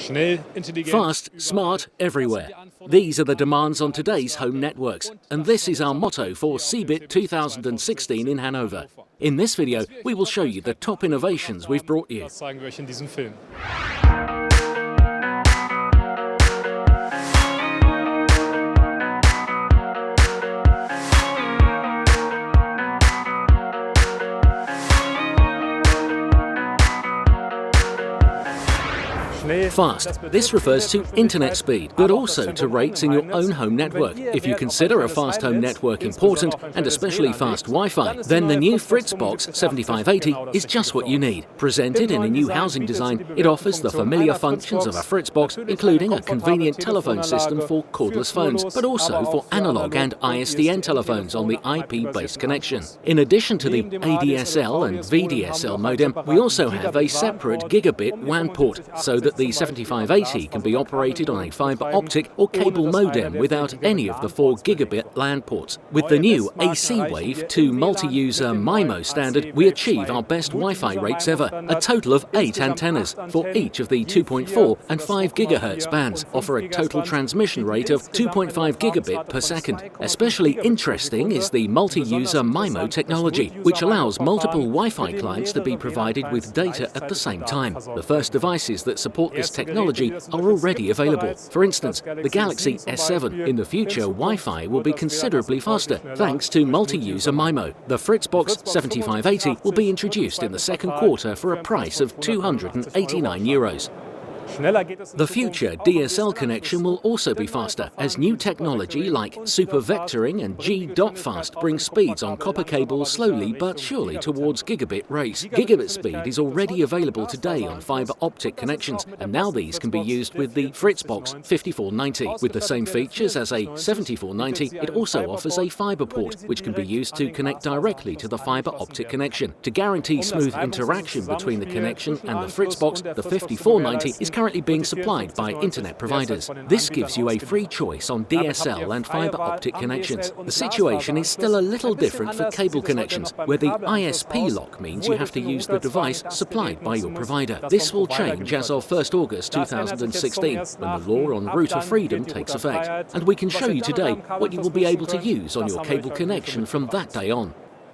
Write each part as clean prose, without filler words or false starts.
Fast, smart, everywhere. These are the demands on today's home networks, and this is our motto for CeBIT 2016 in Hanover. In this video, we will show you the top innovations we've brought you. Fast. This refers to internet speed, but also to rates in your own home network. If you consider a fast home network important, and especially fast Wi-Fi, then the new FRITZ box 7580 is just what you need. Presented in a new housing design, it offers the familiar functions of a FRITZ box, including a convenient telephone system for cordless phones, but also for analog and ISDN telephones on the IP-based connection. In addition to the ADSL and VDSL modem, we also have a separate gigabit WAN port, so that the 7580 can be operated on a fiber optic or cable modem without any of the 4 gigabit LAN ports. With the new AC Wave to multi-user MU-MIMO standard, we achieve our best Wi-Fi rates ever, a total of 8 antennas for each of the 2.4 and 5 GHz bands, offer a total transmission rate of 2.5 gigabit per second. Especially interesting is the multi-user MU-MIMO technology, which allows multiple Wi-Fi clients to be provided with data at the same time. The first devices that support this technology are already available. For instance, the Galaxy S7. In the future, Wi-Fi will be considerably faster thanks to multi-user MU-MIMO. The FRITZ box 7580 will be introduced in the second quarter for a price of €289. The future DSL connection will also be faster, as new technology like super vectoring and G.fast brings speeds on copper cables slowly but surely towards gigabit rates. Gigabit speed is already available today on fiber optic connections, and now these can be used with the FRITZ box 5490. With the same features as a 7490, it also offers a fiber port, which can be used to connect directly to the fiber optic connection. To guarantee smooth interaction between the connection and the FRITZ box, the 5490 is currently being supplied by internet providers. This gives you a free choice on DSL and fiber optic connections. The situation is still a little different for cable connections, where the ISP lock means you have to use the device supplied by your provider. This will change as of 1st August 2016, when the law on router freedom takes effect. And we can show you today what you will be able to use on your cable connection from that day on.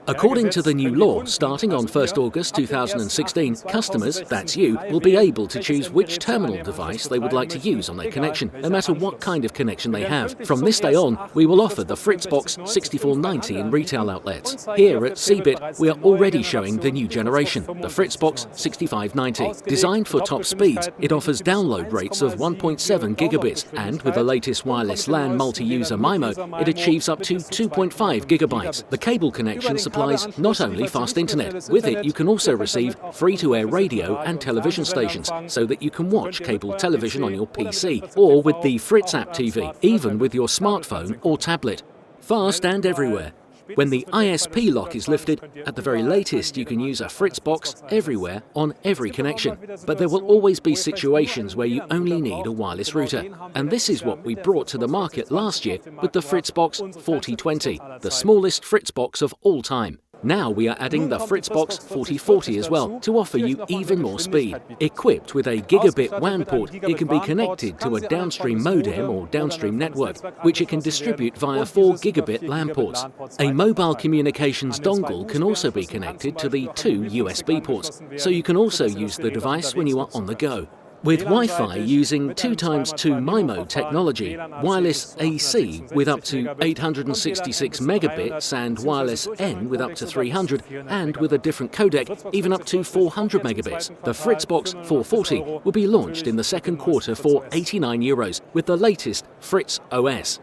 According to the new law, starting on 1st August 2016, customers, that's you, will be able to choose which terminal device they would like to use on their connection, no matter what kind of connection they have. From this day on, we will offer the FRITZ box 6490 in retail outlets. Here at CeBIT, we are already showing the new generation, the FRITZ box 6590. Designed for top speeds, it offers download rates of 1.7 gigabits, and with the latest wireless LAN multi-user MU-MIMO, it achieves up to 2.5 gigabytes. The cable connection supplies not only fast internet, with it you can also receive free-to-air radio and television stations, so that you can watch cable television on your PC, or with the FRITZ app TV, even with your smartphone or tablet. Fast and everywhere. When the ISP lock is lifted, at the very latest you can use a FRITZ box everywhere on every connection. But there will always be situations where you only need a wireless router. And this is what we brought to the market last year with the FRITZ box 4020, the smallest FRITZ box of all time. Now we are adding the FRITZ box 4040 as well, to offer you even more speed. Equipped with a gigabit WAN port, it can be connected to a downstream modem or downstream network, which it can distribute via 4 gigabit LAN ports. A mobile communications dongle can also be connected to the 2 USB ports, so you can also use the device when you are on the go. With Wi-Fi using 2x2 MIMO technology, wireless AC with up to 866 megabits and wireless N with up to 300, and with a different codec, even up to 400 megabits. The FRITZ box 440 will be launched in the second quarter for €89 with the latest FRITZ OS.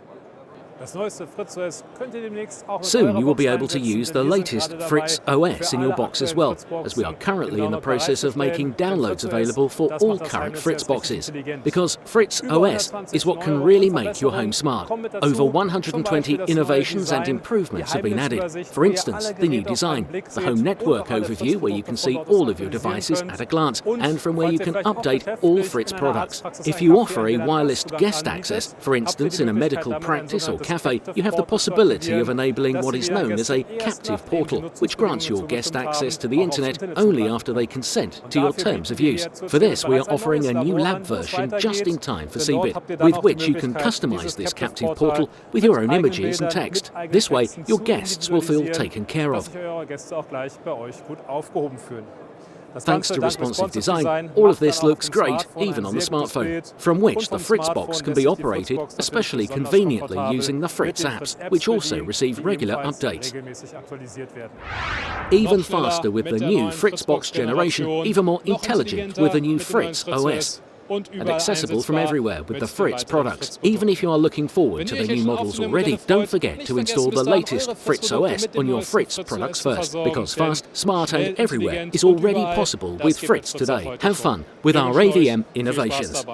Soon you will be able to use the latest FRITZ OS in your box as well, as we are currently in the process of making downloads available for all current FRITZ boxes. Because FRITZ OS is what can really make your home smart. Over 120 innovations and improvements have been added. For instance, the new design, the home network overview where you can see all of your devices at a glance, and from where you can update all FRITZ products. If you offer a wireless guest access, for instance in a medical practice or cafe, you have the possibility of enabling what is known as a captive portal, which grants your guest access to the internet only after they consent to your terms of use. For this, we are offering a new lab version just in time for CeBIT, with which you can customize this captive portal with your own images and text. This way, your guests will feel taken care of. Thanks to responsive design, all of this looks great, even on the smartphone, from which the FRITZ box can be operated especially conveniently using the FRITZ apps, which also receive regular updates. Even faster with the new FRITZ box generation, even more intelligent with the new FRITZ OS, and accessible from everywhere with the FRITZ products. Even if you are looking forward to the new models already, don't forget to install the latest FRITZ OS on your FRITZ products first, because fast, smart and everywhere is already possible with FRITZ today. Have fun with our AVM innovations.